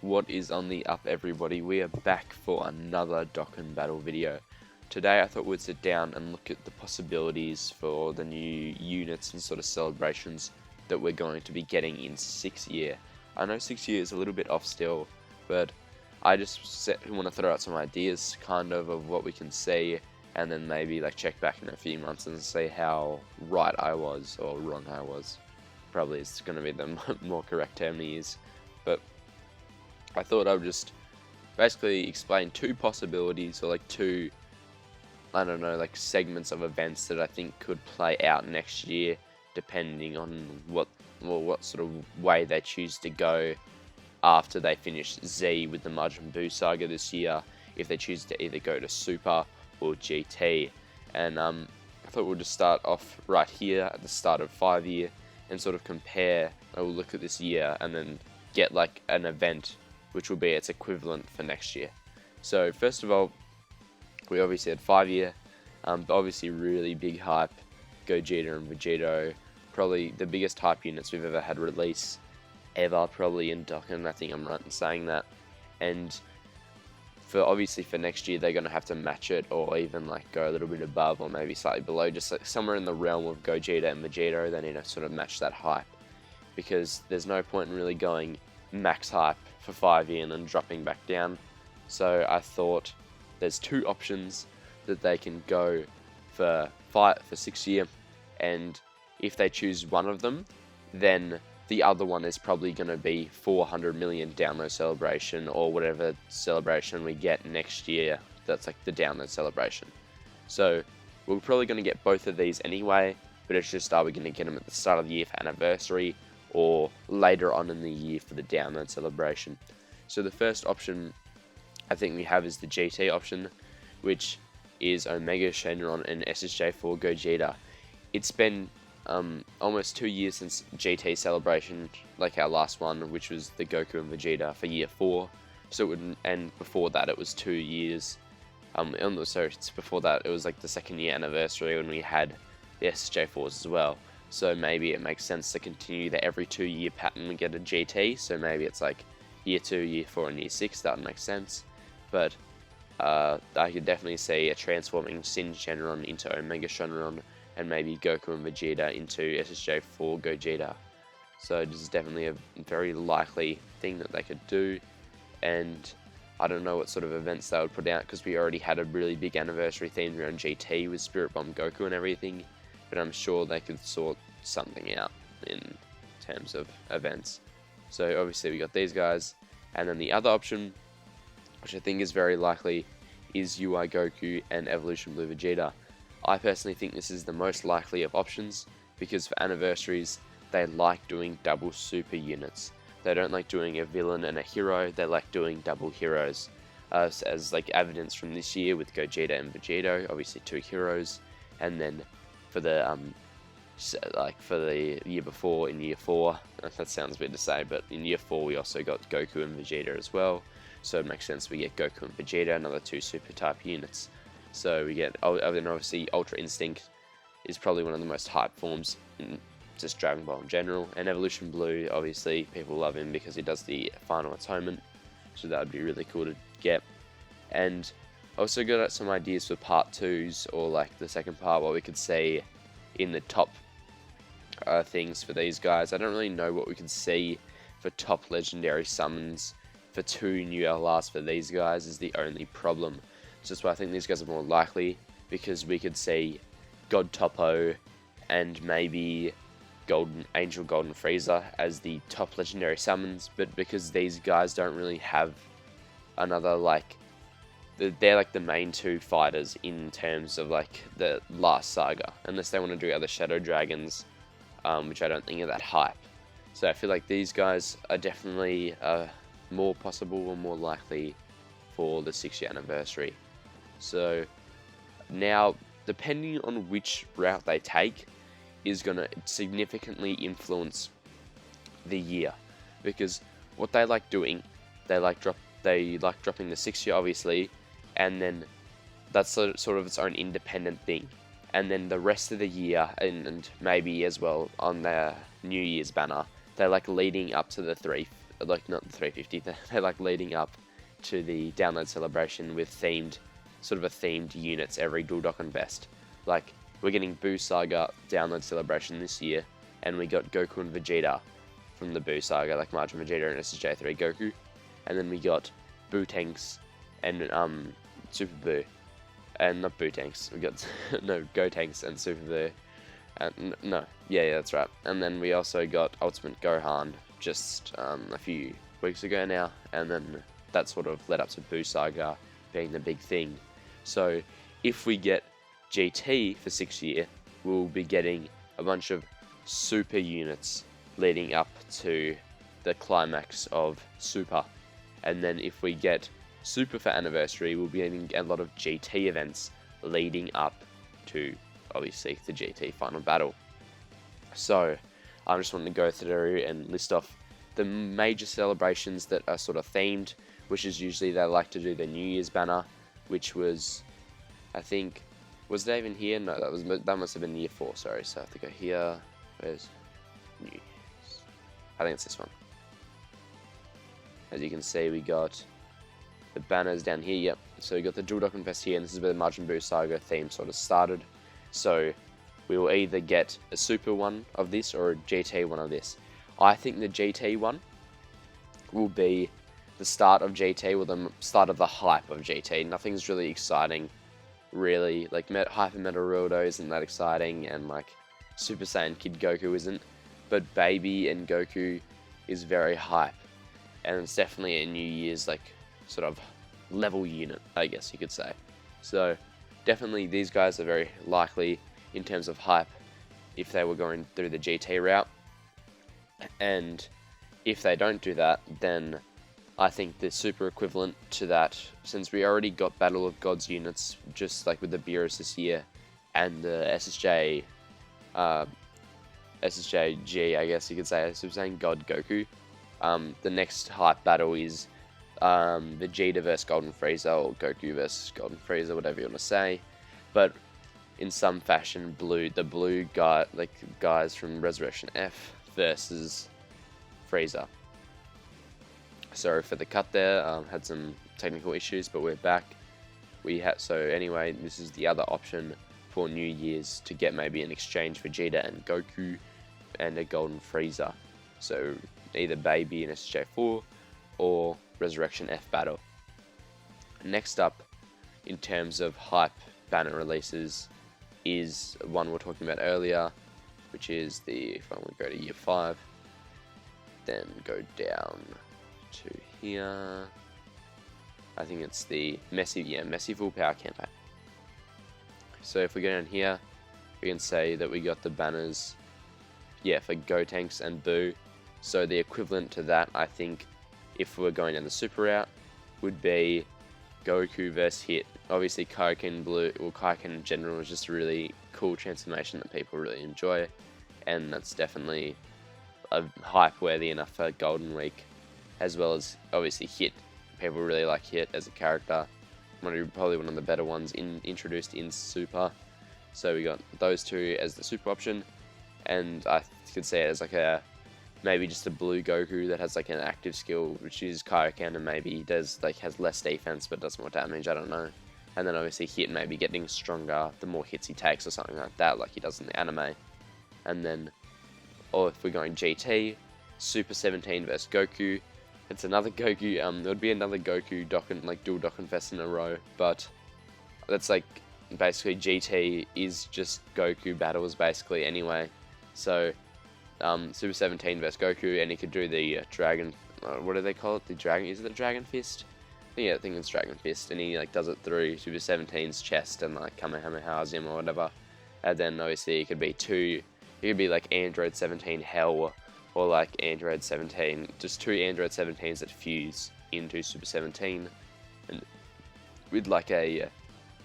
What is on the up, everybody? We are back for another Dokkan battle video. Today I thought we'd sit down and look at the possibilities for the new units and sort of celebrations that we're going to be getting in 6th year. I know 6th year is a little bit off still, but I just want to throw out some ideas kind of what we can see, and then maybe like check back in a few months and see how right I was or wrong I was. Probably is going to be the more correct term to use. But I thought I would just basically explain two possibilities, or like two, I don't know, like segments of events that I think could play out next year, depending on what sort of way they choose to go after they finish Z with the Majin Buu saga this year, if they choose to either go to Super or GT. And I thought we'll just start off right here at the start of 5 year and sort of compare, we'll look at this year and then get like an event which will be its equivalent for next year. So first of all, we obviously had 5 year, obviously really big hype, Gogeta and Vegito, probably the biggest hype units we've ever had release ever, probably in Dokkan. I think I'm right in saying that. And obviously for next year they're going to have to match it, or even like go a little bit above or maybe slightly below, just like somewhere in the realm of Gogeta and Vegito. They need to sort of match that hype, because there's no point in really going max hype for 5 year and then dropping back down. So I thought there's two options that they can go for 6 year, and if they choose one of them, then the other one is probably going to be 400 million download celebration, or whatever celebration we get next year. That's like the download celebration. So we're probably going to get both of these anyway, but it's just, are we going to get them at the start of the year for anniversary, or later on in the year for the download celebration? So the first option I think we have is the GT option, which is Omega Shenron and SSJ4 Gogeta. It's been almost 2 years since GT celebration, like our last one, which was the Goku and Vegeta for year 4. So it would, and before that it was 2 years. Before that it was like the 2nd year anniversary when we had the SSJ4s as well. So maybe it makes sense to continue the every 2 year pattern and get a GT. So maybe it's like year 2, year 4, and year 6. That would make sense. But I could definitely see a transforming Sin Shenron into Omega Shenron, and maybe Goku and Vegeta into SSJ4 Gogeta. So this is definitely a very likely thing that they could do, and I don't know what sort of events they would put out, because we already had a really big anniversary theme around GT with Spirit Bomb Goku and everything, but I'm sure they could sort something out in terms of events. So obviously we got these guys, and then the other option, which I think is very likely, is UI Goku and Evolution Blue Vegeta. I personally think this is the most likely of options, because for anniversaries they like doing double super units. They don't like doing a villain and a hero, they like doing double heroes, as like evidence from this year with Gogeta and Vegito, obviously 2 heroes. And then for the for the year before, in year 4, that sounds weird to say, but in year 4 we also got Goku and Vegeta as well. So it makes sense we get Goku and Vegeta, another 2 super type units. So we get, and obviously Ultra Instinct is probably one of the most hyped forms in just Dragon Ball in general. And Evolution Blue, obviously people love him because he does the final atonement, so that would be really cool to get. And also got some ideas for part 2s, or like the second part, what we could see in the top things for these guys. I don't really know what we could see for top legendary summons for 2 new LRs for these guys is the only problem. So that's why I think these guys are more likely, because we could see God Topo and maybe Angel Golden Frieza as the top legendary summons, but because these guys don't really have another, like, they're like the main 2 fighters in terms of like the last saga, unless they want to do other Shadow Dragons, which I don't think are that hype. So I feel like these guys are definitely more possible or more likely for the 6 year anniversary. So now, depending on which route they take is going to significantly influence the year, because what they like doing, they like dropping the 6 year obviously, and then that's sort of its own independent thing. And then the rest of the year, and maybe as well on their New Year's banner, they like leading up to the like not the 350, they're like leading up to the download celebration with sort of a themed units every Dual Dokkan Fest. Like, we're getting Buu Saga download celebration this year, and we got Goku and Vegeta from the Buu Saga, like Majin Vegeta and SSJ3 Goku, and then we got Buu Tanks and Super Buu, and not Buu Tanks, we got no Go Tanks and Super Buu, and no, yeah, that's right. And then we also got Ultimate Gohan just a few weeks ago now, and then that sort of led up to Buu Saga being the big thing. So if we get GT for 6th year, we'll be getting a bunch of super units leading up to the climax of Super. And then if we get Super for anniversary, we'll be getting a lot of GT events leading up to, obviously, the GT final battle. So I just wanted to go through and list off the major celebrations that are sort of themed, which is usually they like to do the New Year's banner, which was, I think, was that even here? No, that must have been year 4, sorry. So I have to go here. Where's New Year's? I think it's this one. As you can see, we got the banners down here. Yep. So we got the Dual Dokkan Fest here, and this is where the Majin Buu Saga theme sort of started. So we will either get a Super one of this or a GT one of this. I think the GT one will be the start of GT, or the start of the hype of GT. Nothing's really exciting, really. Like, Hyper Metal Rildo isn't that exciting, and like Super Saiyan Kid Goku isn't, but Baby and Goku is very hype, and it's definitely a New Year's like sort of level unit, I guess you could say. So definitely these guys are very likely in terms of hype if they were going through the GT route, and if they don't do that, then I think the super equivalent to that, since we already got Battle of Gods units just like with the Beerus this year, and the SSJG, I guess you could say, Super Saiyan God Goku, the next hype battle is Vegeta versus Golden Frieza, or Goku versus Golden Frieza, whatever you want to say. But in some fashion, the blue guy, like guys from Resurrection F versus Frieza. Sorry for the cut there. Had some technical issues, but we're back. So anyway, this is the other option for New Year's, to get maybe an exchange Vegeta and Goku and a Golden Frieza. So either Baby and SJ4 or Resurrection F battle. Next up, in terms of hype banner releases, is one we were talking about earlier, which is if I want to go to year 5, then go down to here. I think it's the Messi Full Power campaign. So if we go down here, we can say that we got the banners, for Gotenks and Buu. So the equivalent to that, I think, if we're going down the super route, would be Goku versus Hit. Obviously, Kaioken Blue, or Kaioken in general, is just a really cool transformation that people really enjoy, and that's definitely hype worthy enough for Golden Week, as well as obviously Hit. People really like Hit as a character. Probably one of the better ones introduced in Super. So we got those two as the super option, and I could say it as like maybe just a blue Goku that has like an active skill, which is Kaioken, and maybe has less defense but does more damage. I don't know. And then obviously Hit maybe getting stronger the more hits he takes or something like that, like he does in the anime. And then, or if we're going GT, Super 17 versus Goku. It's another Goku, it would be another Goku Dokkan, like Dual Dokkan Fest in a row, but that's like, basically GT is just Goku battles basically anyway. So, Super 17 versus Goku, and he could do the Dragon, what do they call it? Is it the Dragon Fist? Yeah, I think it's Dragon Fist, and he like does it through Super 17's chest and like Kamehamehas him or whatever. And then obviously it could be like Android 17 Hell, or like Android 17, just two Android 17s that fuse into Super 17, and with like a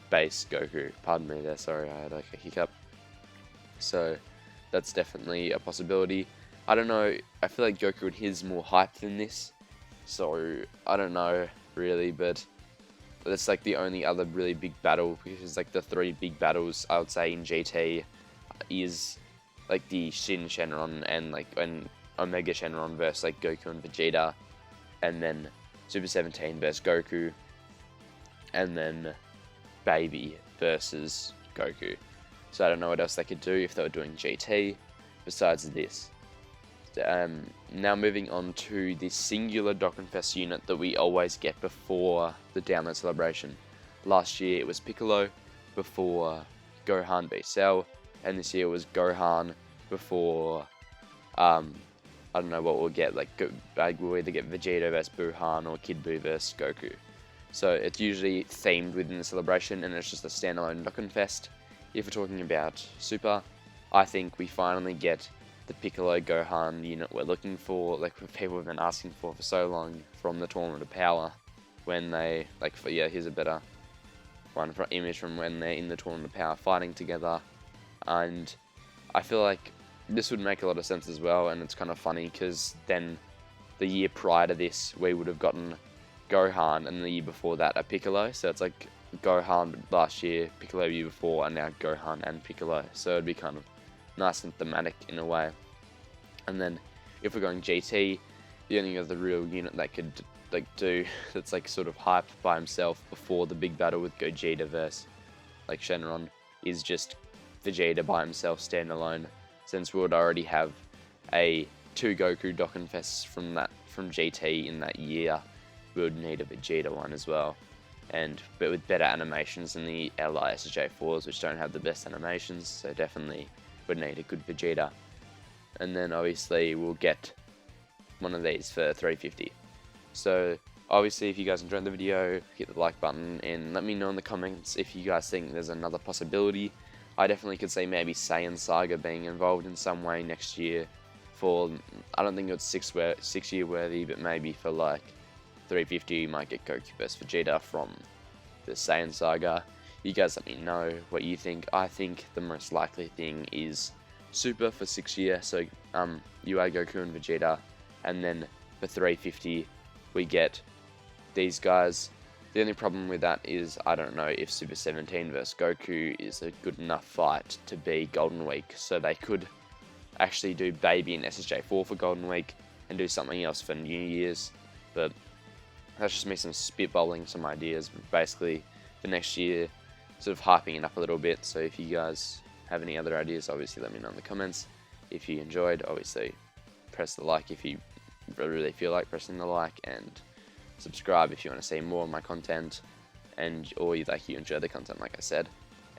base Goku. Pardon me there, sorry, I had like a hiccup. So that's definitely a possibility. I don't know, I feel like Goku and his more hype than this, so I don't know really, but that's like the only other really big battle, because like the 3 big battles I would say in GT is like the Shin Shenron and Omega Shenron versus like Goku and Vegeta, and then Super 17 versus Goku, and then Baby versus Goku. So I don't know what else they could do if they were doing GT besides this. Now moving on to the singular Dokkan Fest unit that we always get before the download celebration. Last year it was Piccolo before Gohan v Cell, and this year it was Gohan before, I don't know what we'll get, like we'll either get Vegeta vs Buhan or Kid Buu vs Goku. So it's usually themed within the celebration, and it's just a standalone Dokkan Fest. If we're talking about Super, I think we finally get the Piccolo Gohan unit we're looking for, like people have been asking for so long from the Tournament of Power, when they, here's a better one for image from when they're in the Tournament of Power fighting together, and I feel like this would make a lot of sense as well, and it's kind of funny because then the year prior to this we would have gotten Gohan, and the year before that a Piccolo, so it's like Gohan last year, Piccolo year before, and now Gohan and Piccolo, so it'd be kind of nice and thematic in a way. And then if we're going GT, the only other real unit that could do that's sort of hype by himself before the big battle with Gogeta versus Shenron is just Vegeta by himself standalone, since we would already have a 2 Goku Dokkan Fests from GT in that year. We would need a Vegeta one as well, but with better animations than the LI SJ4s, which don't have the best animations, so definitely would need a good Vegeta. And then obviously we'll get one of these for 350. So obviously if you guys enjoyed the video, hit the like button and let me know in the comments if you guys think there's another possibility. I definitely could see maybe Saiyan Saga being involved in some way next year for, I don't think it's 6 year worthy, but maybe for 350 you might get Goku vs Vegeta from the Saiyan Saga. You guys let me know what you think. I think the most likely thing is Super for 6 year, so you add Goku and Vegeta, and then for 350 we get these guys. The only problem with that is I don't know if Super 17 vs Goku is a good enough fight to be Golden Week, so they could actually do Baby and SSJ4 for Golden Week and do something else for New Year's, but that's just me some spitballing some ideas. But basically for next year, sort of hyping it up a little bit. So if you guys have any other ideas, obviously let me know in the comments. If you enjoyed, obviously press the like if you really feel like pressing the like, and subscribe if you want to see more of my content, or you enjoy the content like I said.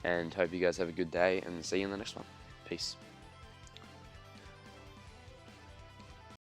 And hope you guys have a good day, and see you in the next one. Peace.